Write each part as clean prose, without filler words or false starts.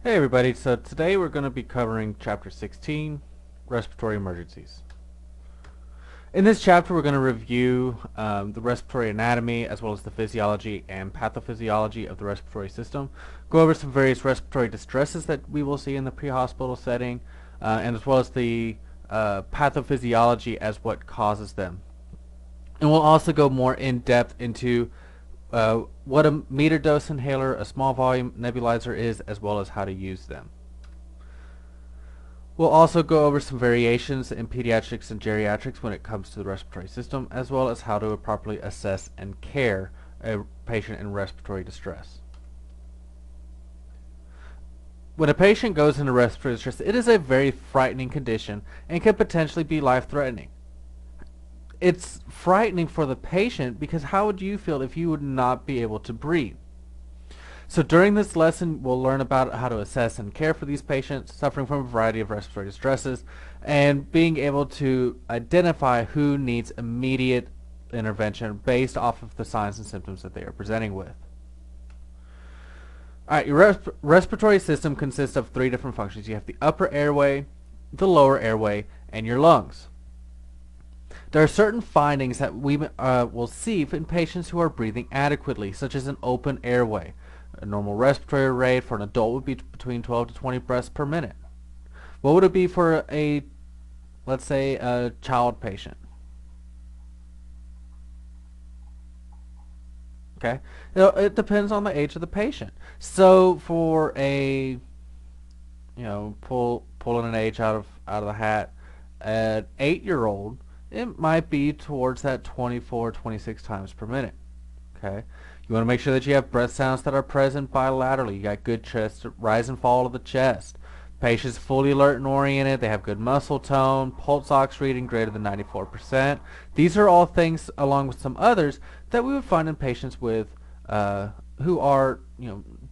Hey everybody, so today we're going to be covering Chapter 16, Respiratory Emergencies. In this chapter we're going to review the respiratory anatomy as well as the physiology and pathophysiology of the respiratory system, go over some various respiratory distresses that we will see in the pre-hospital setting, and as well as the pathophysiology as what causes them. And we'll also go more in depth into what a meter dose inhaler, a small volume nebulizer is, as well as how to use them. We'll also go over some variations in pediatrics and geriatrics when it comes to the respiratory system, as well as how to properly assess and care a patient in respiratory distress. When a patient goes into respiratory distress, it is a very frightening condition and can potentially be life-threatening. It's frightening for the patient because how would you feel if you would not be able to breathe? So during this lesson, we'll learn about how to assess and care for these patients suffering from a variety of respiratory distresses and being able to identify who needs immediate intervention based off of the signs and symptoms that they are presenting with. Alright, your respiratory system consists of three different functions. You have the upper airway, the lower airway, and your lungs. There are certain findings that we will see in patients who are breathing adequately, such as an open airway. A normal respiratory rate for an adult would be between 12 to 20 breaths per minute. What would it be for a, let's say, a child patient? Okay, it depends on the age of the patient. So for a, pulling an age out of the hat, an 8-year-old, it might be towards that 24, 26 times per minute. Okay, you want to make sure that you have breath sounds that are present bilaterally. You got good chest rise and fall of the chest. Patient's fully alert and oriented. They have good muscle tone. Pulse ox reading greater than 94%. These are all things, along with some others, that we would find in patients with who are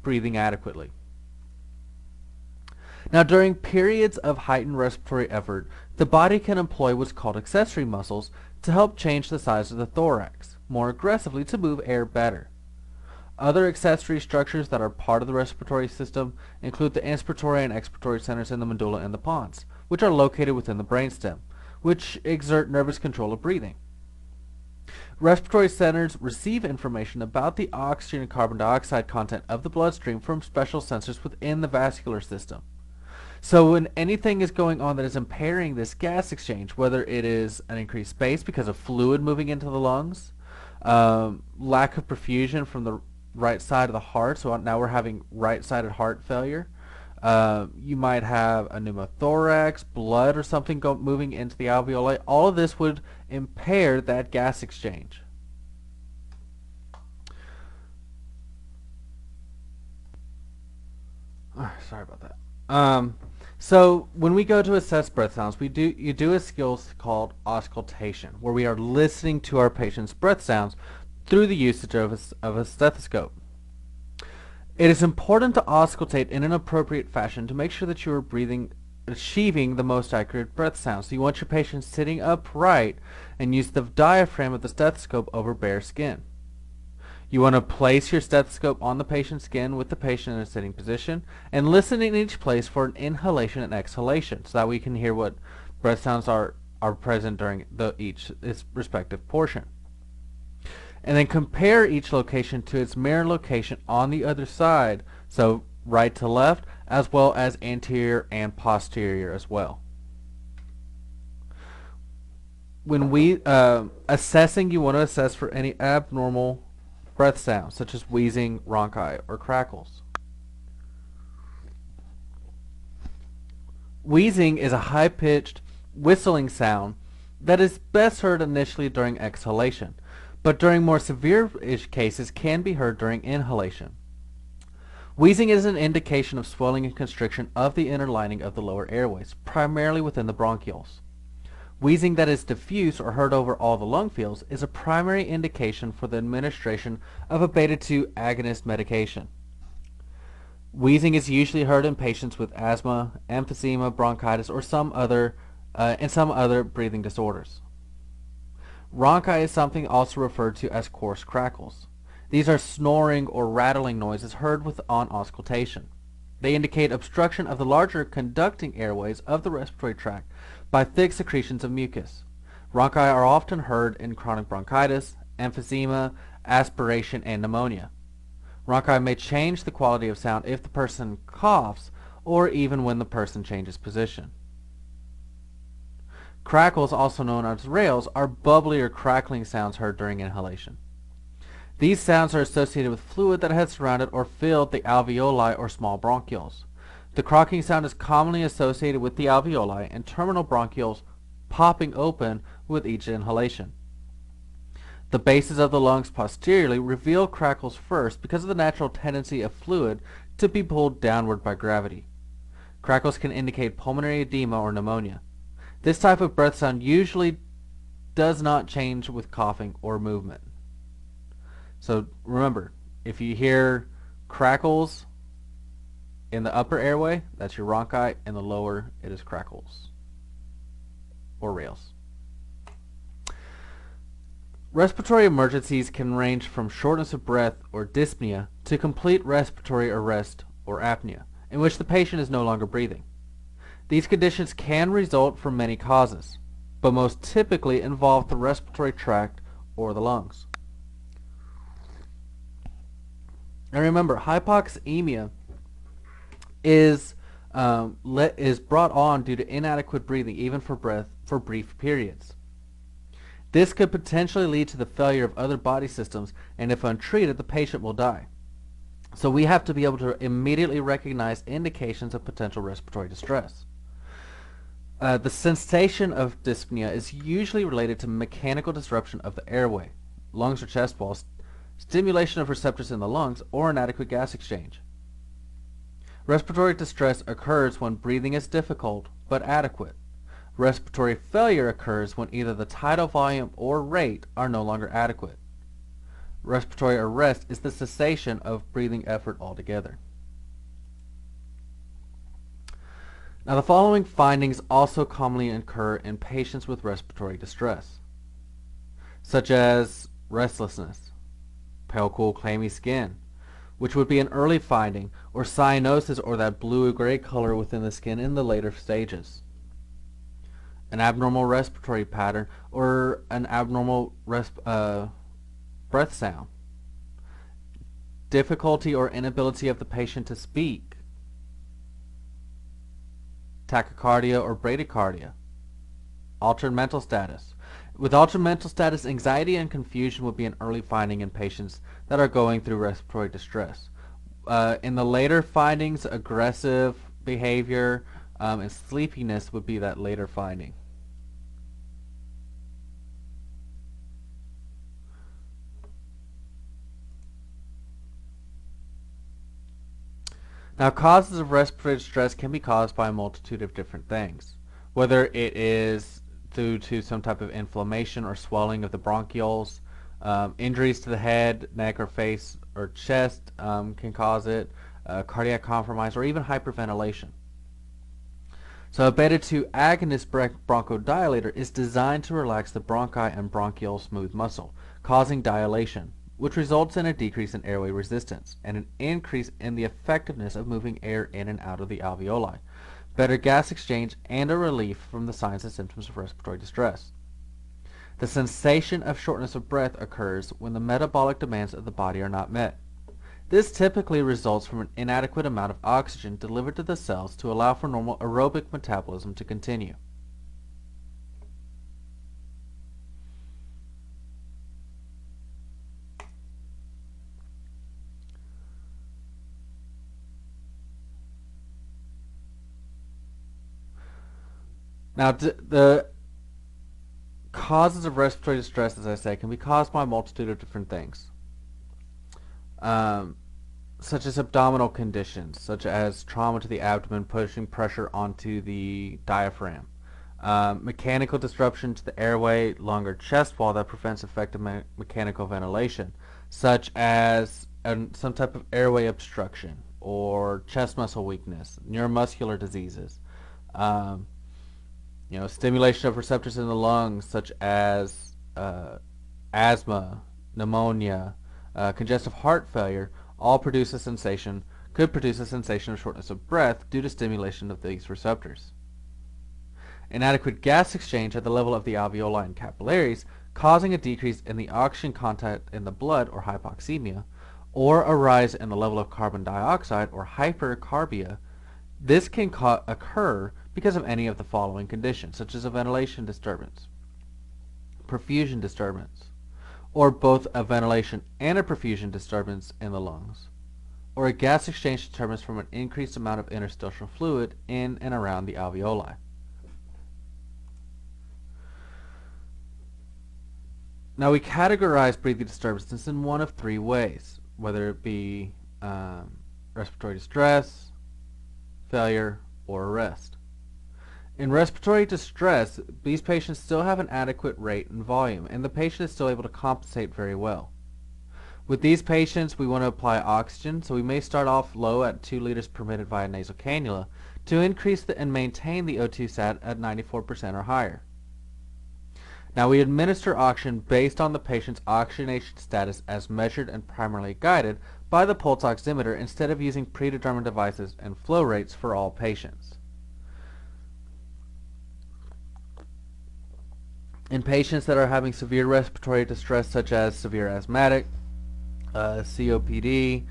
breathing adequately. Now, during periods of heightened respiratory effort, the body can employ what's called accessory muscles to help change the size of the thorax more aggressively to move air better. Other accessory structures that are part of the respiratory system include the inspiratory and expiratory centers in the medulla and the pons, which are located within the brainstem, which exert nervous control of breathing. Respiratory centers receive information about the oxygen and carbon dioxide content of the bloodstream from special sensors within the vascular system. So when anything is going on that is impairing this gas exchange, whether it is an increased space because of fluid moving into the lungs, lack of perfusion from the right side of the heart, so now we're having right-sided heart failure, you might have a pneumothorax, blood or something moving into the alveoli, all of this would impair that gas exchange. Sorry about that. So when we go to assess breath sounds, you do a skill called auscultation, where we are listening to our patient's breath sounds through the usage of a stethoscope. It is important to auscultate in an appropriate fashion to make sure that you are achieving the most accurate breath sounds. So you want your patient sitting upright and use the diaphragm of the stethoscope over bare skin. You want to place your stethoscope on the patient's skin with the patient in a sitting position and listen in each place for an inhalation and exhalation so that we can hear what breath sounds are present during its respective portion. And then compare each location to its mirror location on the other side, so right to left, as well as anterior and posterior as well. When we assessing, you want to assess for any abnormal breath sounds, such as wheezing, rhonchi, or crackles. Wheezing is a high-pitched, whistling sound that is best heard initially during exhalation, but during more severe-ish cases can be heard during inhalation. Wheezing is an indication of swelling and constriction of the inner lining of the lower airways, primarily within the bronchioles. Wheezing that is diffuse or heard over all the lung fields is a primary indication for the administration of a beta-2 agonist medication. Wheezing is usually heard in patients with asthma, emphysema, bronchitis, or some other breathing disorders. Rhonchi is something also referred to as coarse crackles. These are snoring or rattling noises heard on auscultation. They indicate obstruction of the larger conducting airways of the respiratory tract by thick secretions of mucus. Rhonchi are often heard in chronic bronchitis, emphysema, aspiration, and pneumonia. Rhonchi may change the quality of sound if the person coughs or even when the person changes position. Crackles, also known as rales, are bubbly or crackling sounds heard during inhalation. These sounds are associated with fluid that has surrounded or filled the alveoli or small bronchioles. The cracking sound is commonly associated with the alveoli and terminal bronchioles popping open with each inhalation. The bases of the lungs posteriorly reveal crackles first because of the natural tendency of fluid to be pulled downward by gravity. Crackles can indicate pulmonary edema or pneumonia. This type of breath sound usually does not change with coughing or movement. So remember, if you hear crackles in the upper airway, that's your rhonchi. In the lower, it is crackles or rales. Respiratory emergencies can range from shortness of breath or dyspnea to complete respiratory arrest or apnea, in which the patient is no longer breathing. These conditions can result from many causes, but most typically involve the respiratory tract or the lungs. And remember, hypoxemia is brought on due to inadequate breathing, even for brief periods. This could potentially lead to the failure of other body systems, and if untreated, the patient will die. So we have to be able to immediately recognize indications of potential respiratory distress. The sensation of dyspnea is usually related to mechanical disruption of the airway, lungs or chest walls, stimulation of receptors in the lungs, or inadequate gas exchange. Respiratory distress occurs when breathing is difficult but adequate. Respiratory failure occurs when either the tidal volume or rate are no longer adequate. Respiratory arrest is the cessation of breathing effort altogether. Now, the following findings also commonly occur in patients with respiratory distress, such as restlessness, pale, cool, clammy skin, which would be an early finding, or cyanosis, or that blue-gray color within the skin in the later stages. An abnormal respiratory pattern, or an abnormal breath sound. Difficulty or inability of the patient to speak. Tachycardia or bradycardia. Altered mental status. With altered mental status, anxiety and confusion would be an early finding in patients that are going through respiratory distress. In the later findings, aggressive behavior and sleepiness would be that later finding. Now, causes of respiratory distress can be caused by a multitude of different things, whether it is due to some type of inflammation or swelling of the bronchioles, injuries to the head, neck, or face, or chest can cause it, cardiac compromise, or even hyperventilation. So a beta-2 agonist bronchodilator is designed to relax the bronchi and bronchial smooth muscle, causing dilation, which results in a decrease in airway resistance and an increase in the effectiveness of moving air in and out of the alveoli, better gas exchange, and a relief from the signs and symptoms of respiratory distress. The sensation of shortness of breath occurs when the metabolic demands of the body are not met. This typically results from an inadequate amount of oxygen delivered to the cells to allow for normal aerobic metabolism to continue. Now, the causes of respiratory distress, as I say, can be caused by a multitude of different things, such as abdominal conditions, such as trauma to the abdomen pushing pressure onto the diaphragm, mechanical disruption to the airway, lung, or chest wall that prevents effective mechanical ventilation, such as some type of airway obstruction or chest muscle weakness, neuromuscular diseases. Stimulation of receptors in the lungs, such as asthma, pneumonia, congestive heart failure, all produce a sensation could produce a sensation of shortness of breath due to stimulation of these receptors. Inadequate gas exchange at the level of the alveoli and capillaries, causing a decrease in the oxygen content in the blood or hypoxemia, or a rise in the level of carbon dioxide or hypercarbia. This can occur because of any of the following conditions, such as a ventilation disturbance, perfusion disturbance, or both a ventilation and a perfusion disturbance in the lungs, or a gas exchange disturbance from an increased amount of interstitial fluid in and around the alveoli. Now we categorize breathing disturbances in one of three ways, whether it be respiratory distress, failure, or arrest. In respiratory distress, these patients still have an adequate rate and volume, and the patient is still able to compensate very well. With these patients, we want to apply oxygen, so we may start off low at 2 liters per minute via nasal cannula to increase and maintain the O2 sat at 94% or higher. Now we administer oxygen based on the patient's oxygenation status as measured and primarily guided by the pulse oximeter instead of using predetermined devices and flow rates for all patients. In patients that are having severe respiratory distress such as severe asthmatic, COPD,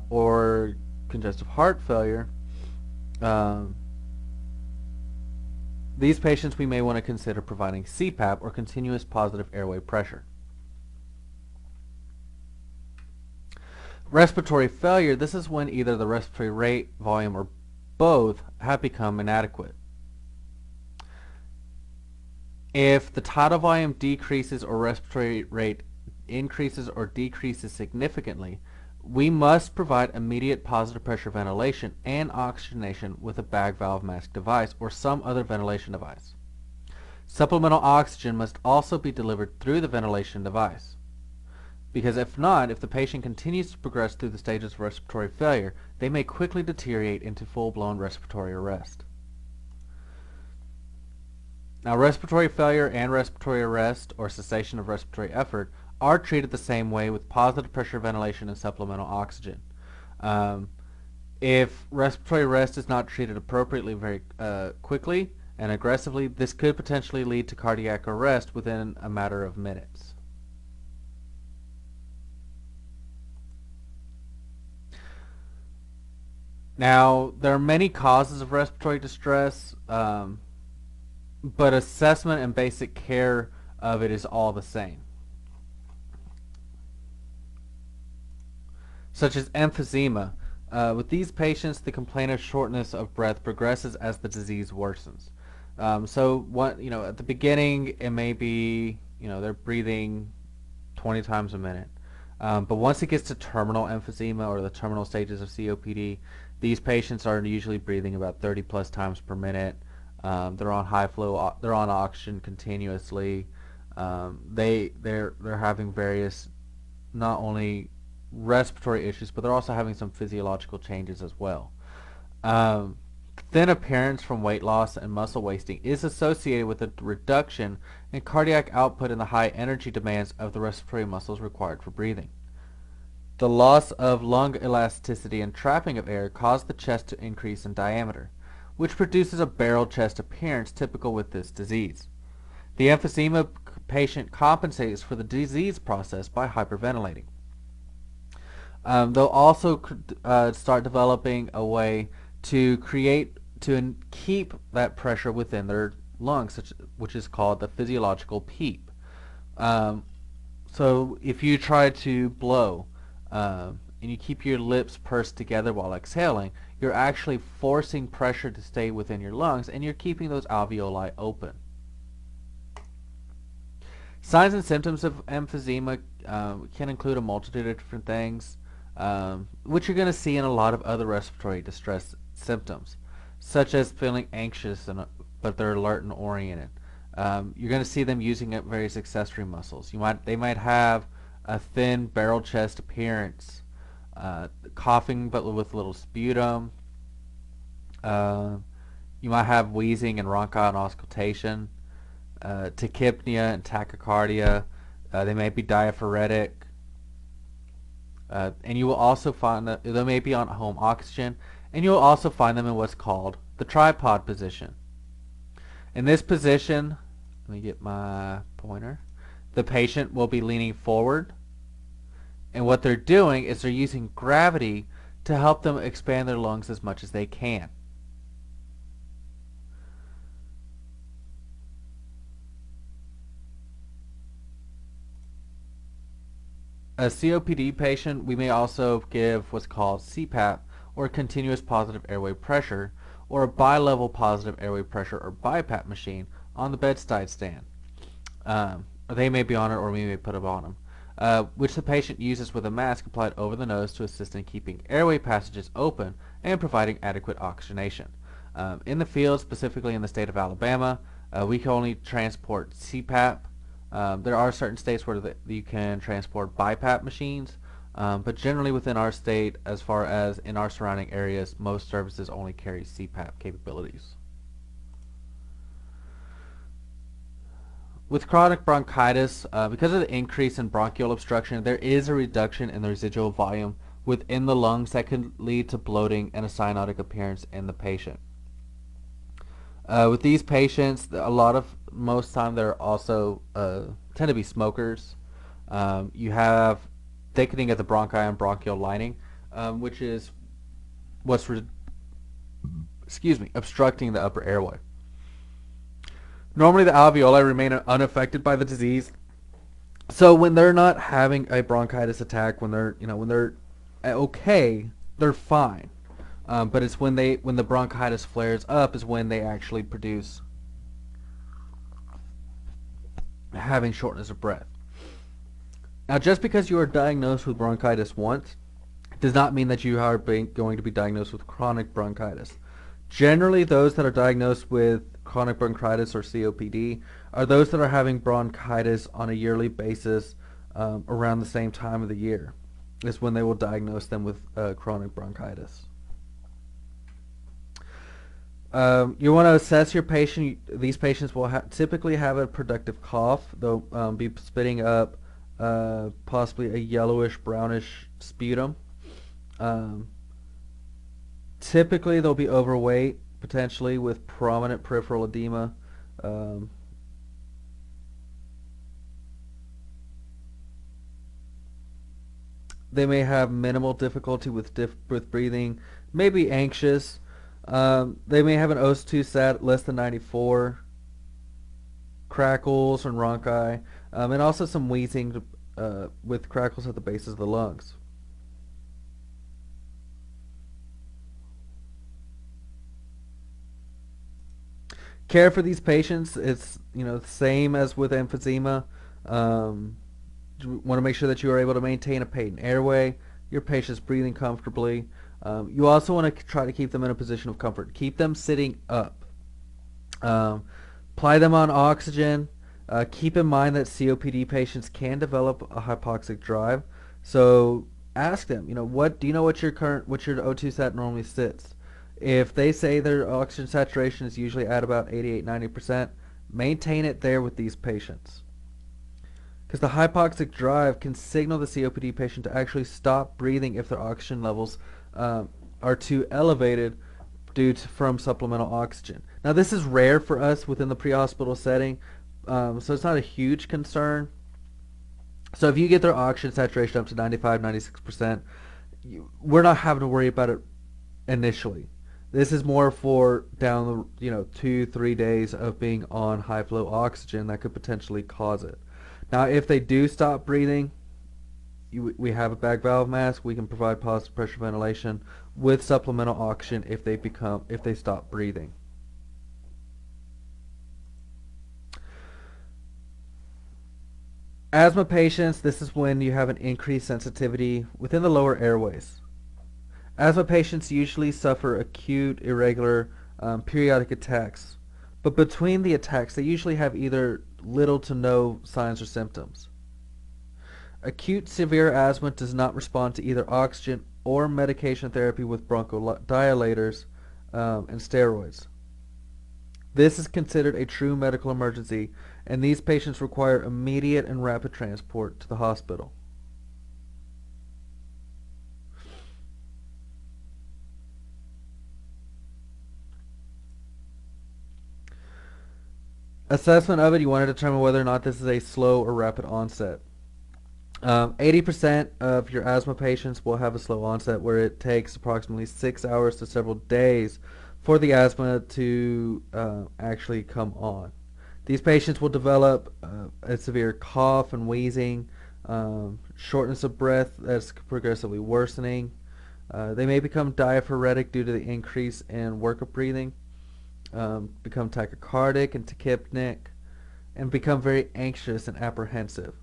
or congestive heart failure, these patients we may want to consider providing CPAP or continuous positive airway pressure. Respiratory failure, this is when either the respiratory rate, volume, or both have become inadequate. If the tidal volume decreases or respiratory rate increases or decreases significantly, we must provide immediate positive pressure ventilation and oxygenation with a bag valve mask device or some other ventilation device. Supplemental oxygen must also be delivered through the ventilation device, because if not, if the patient continues to progress through the stages of respiratory failure, they may quickly deteriorate into full-blown respiratory arrest. Now, respiratory failure and respiratory arrest or cessation of respiratory effort are treated the same way with positive pressure ventilation and supplemental oxygen. If respiratory arrest is not treated appropriately very quickly and aggressively, this could potentially lead to cardiac arrest within a matter of minutes. Now, there are many causes of respiratory distress, but assessment and basic care of it is all the same. Such as emphysema. With these patients, the complaint of shortness of breath progresses as the disease worsens. At the beginning, it may be, they're breathing 20 times a minute. But once it gets to terminal emphysema or the terminal stages of COPD, these patients are usually breathing about 30 plus times per minute. They're on high flow, they're on oxygen continuously. They're having various, not only respiratory issues, but they're also having some physiological changes as well. Thin appearance from weight loss and muscle wasting is associated with a reduction in cardiac output and the high energy demands of the respiratory muscles required for breathing. The loss of lung elasticity and trapping of air cause the chest to increase in diameter, which produces a barrel chest appearance typical with this disease. The emphysema patient compensates for the disease process by hyperventilating. They'll also start developing a way to keep that pressure within their lungs, which is called the physiological PEEP. So if you try to blow and you keep your lips pursed together while exhaling, you're actually forcing pressure to stay within your lungs, and you're keeping those alveoli open. Signs and symptoms of emphysema can include a multitude of different things, which you're going to see in a lot of other respiratory distress symptoms, such as feeling anxious but they're alert and oriented. You're going to see them using various accessory muscles. They might have a thin barrel chest appearance, coughing but with little sputum. You might have wheezing and rhonchi and auscultation, tachypnea and tachycardia. They may be diaphoretic. And you will also find that they may be on home oxygen, and you will also find them in what's called the tripod position. In this position, let me get my pointer, the patient will be leaning forward, and what they're doing is they're using gravity to help them expand their lungs as much as they can. A COPD patient, we may also give what's called CPAP, or continuous positive airway pressure, or a bilevel positive airway pressure, or BiPAP machine on the bedside stand. Or they may be on it, or we may put it on them, which the patient uses with a mask applied over the nose to assist in keeping airway passages open and providing adequate oxygenation. In the field, specifically in the state of Alabama, we can only transport CPAP. There are certain states where you can transport BiPAP machines, but generally within our state, as far as in our surrounding areas, most services only carry CPAP capabilities. With chronic bronchitis, because of the increase in bronchial obstruction, there is a reduction in the residual volume within the lungs that can lead to bloating and a cyanotic appearance in the patient. With these patients, most time they're also tend to be smokers. You have thickening of the bronchi and bronchial lining, which is what's obstructing the upper airway. Normally, the alveoli remain unaffected by the disease, so when they're not having a bronchitis attack, when they're okay, they're fine. But it's when the bronchitis flares up is when they actually produce having shortness of breath. Now, just because you are diagnosed with bronchitis once does not mean that you are going to be diagnosed with chronic bronchitis. Generally, those that are diagnosed with chronic bronchitis or COPD are those that are having bronchitis on a yearly basis around the same time of the year. Is when they will diagnose them with chronic bronchitis. You want to assess your patient. These patients will typically have a productive cough. They'll be spitting up possibly a yellowish, brownish sputum. Typically, they'll be overweight, potentially with prominent peripheral edema. They may have minimal difficulty with breathing, may be anxious. They may have an O2 sat less than 94, crackles and rhonchi, and also some wheezing with crackles at the bases of the lungs. Care for these patients, it's the same as with emphysema. You want to make sure that you are able to maintain a patent airway, your patient's breathing comfortably. You also want to try to keep them in a position of comfort. Keep them sitting up. Apply them on oxygen. Keep in mind that COPD patients can develop a hypoxic drive. So ask them, what do you know what your O2 sat normally sits? If they say their oxygen saturation is usually at about 88-90%, maintain it there with these patients. Because the hypoxic drive can signal the COPD patient to actually stop breathing if their oxygen levels are too elevated from supplemental oxygen. Now, this is rare for us within the pre-hospital setting, so it's not a huge concern. So if you get their oxygen saturation up to 95-96%, we're not having to worry about it initially. This is more for down the 2-3 days of being on high flow oxygen that could potentially cause it. Now, if they do stop breathing, we have a bag valve mask. We can provide positive pressure ventilation with supplemental oxygen if they stop breathing. Asthma patients, this is when you have an increased sensitivity within the lower airways. Asthma patients usually suffer acute, irregular, periodic attacks, but between the attacks, they usually have either little to no signs or symptoms. Acute severe asthma does not respond to either oxygen or medication therapy with bronchodilators and steroids. This is considered a true medical emergency, and these patients require immediate and rapid transport to the hospital. Assessment of it, you want to determine whether or not this is a slow or rapid onset. 80% of your asthma patients will have a slow onset where it takes approximately 6 hours to several days for the asthma to actually come on. These patients will develop a severe cough and wheezing, shortness of breath that's progressively worsening. They may become diaphoretic due to the increase in workup breathing, become tachycardic and tachypnic, and become very anxious and apprehensive.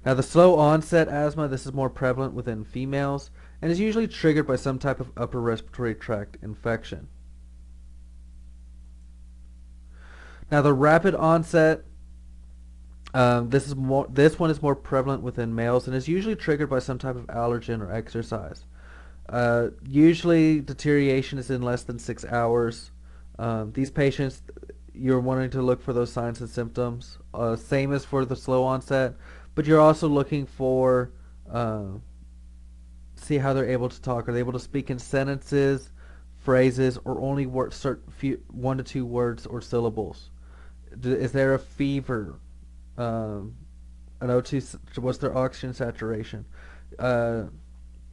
Now, the slow onset asthma, this is more prevalent within females and is usually triggered by some type of upper respiratory tract infection. Now, the rapid onset, this one is more prevalent within males and is usually triggered by some type of allergen or exercise. Usually, deterioration is in less than 6 hours. These patients, you're wanting to look for those signs and symptoms. Same as for the slow onset, but you're also looking for see how they're able to talk. Are they able to speak in sentences, phrases, or only few, 1 to 2 words or syllables? Is there a fever? An O2, what's their oxygen saturation? Do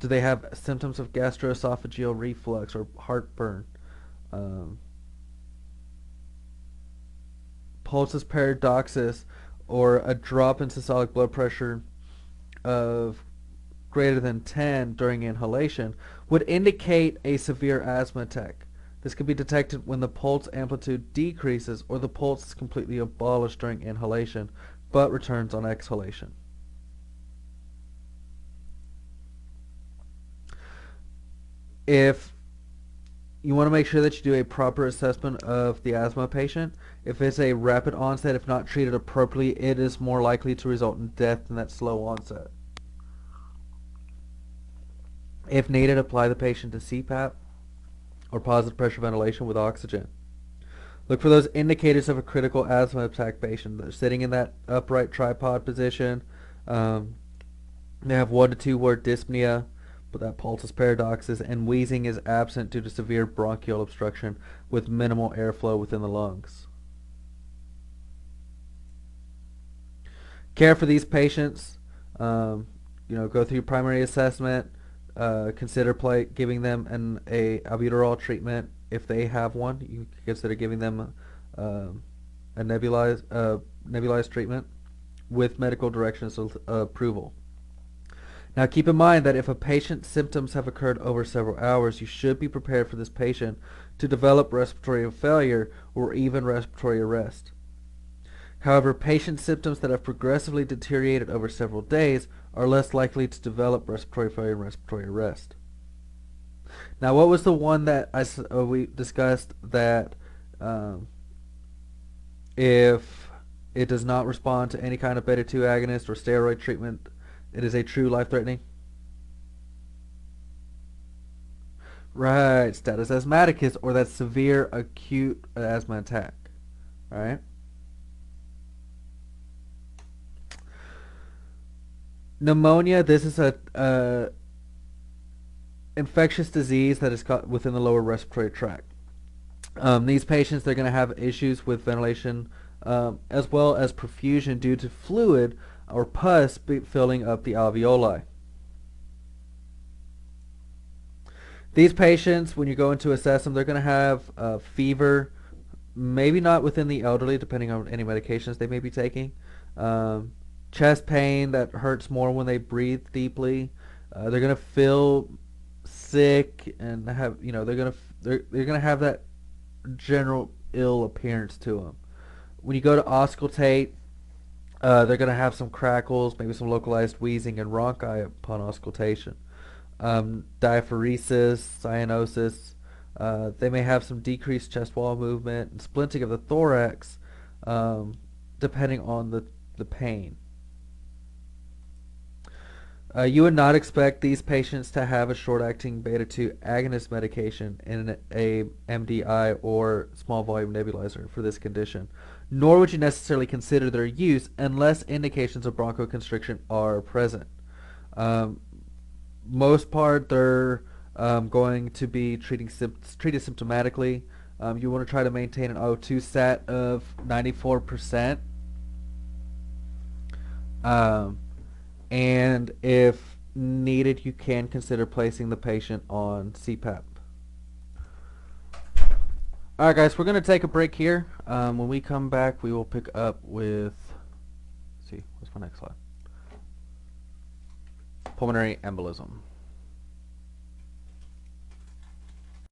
they have symptoms of gastroesophageal reflux or heartburn? Pulsus paradoxus, or a drop in systolic blood pressure of greater than 10 during inhalation, would indicate a severe asthma attack. This can be detected when the pulse amplitude decreases or the pulse is completely abolished during inhalation but returns on exhalation. If you want to make sure that you do a proper assessment of the asthma patient, if it's a rapid onset, if not treated appropriately, it is more likely to result in death than that slow onset. If needed, apply the patient to CPAP or positive pressure ventilation with oxygen. Look for those indicators of a critical asthma attack patient. They're sitting in that upright tripod position. They have 1 to 2 word dyspnea, but that pulsus paradoxus, and wheezing is absent due to severe bronchial obstruction with minimal airflow within the lungs. Care for these patients, go through primary assessment, consider giving them a albuterol treatment. If they have one, you can consider giving them a nebulized treatment with medical directions approval. Now, keep in mind that if a patient's symptoms have occurred over several hours, you should be prepared for this patient to develop respiratory failure or even respiratory arrest. However, patient symptoms that have progressively deteriorated over several days are less likely to develop respiratory failure and respiratory arrest. Now, what was the one that we discussed that if it does not respond to any kind of beta-2 agonist or steroid treatment, it is a true life-threatening? Right, status asthmaticus, or that severe acute asthma attack. All right. Pneumonia, this is a infectious disease that is caught within the lower respiratory tract. These patients, they're going to have issues with ventilation as well as perfusion due to fluid or pus filling up the alveoli. These patients, when you go in to assess them, they're going to have fever, maybe not within the elderly, depending on any medications they may be taking. Chest pain that hurts more when they breathe deeply. They're going to feel sick and have, they're going to have that general ill appearance to them. When you go to auscultate, they're going to have some crackles, maybe some localized wheezing and rhonchi upon auscultation. Diaphoresis, cyanosis. They may have some decreased chest wall movement and splinting of the thorax, depending on the pain. You would not expect these patients to have a short-acting beta-2 agonist medication in a MDI or small volume nebulizer for this condition, nor would you necessarily consider their use unless indications of bronchoconstriction are present. Most part, they're going to be treated symptomatically. You want to try to maintain an O2 sat of 94%. And if needed, you can consider placing the patient on CPAP. Alright guys, we're going to take a break here. When we come back, we will pick up with, let's see, what's my next slide? Pulmonary embolism.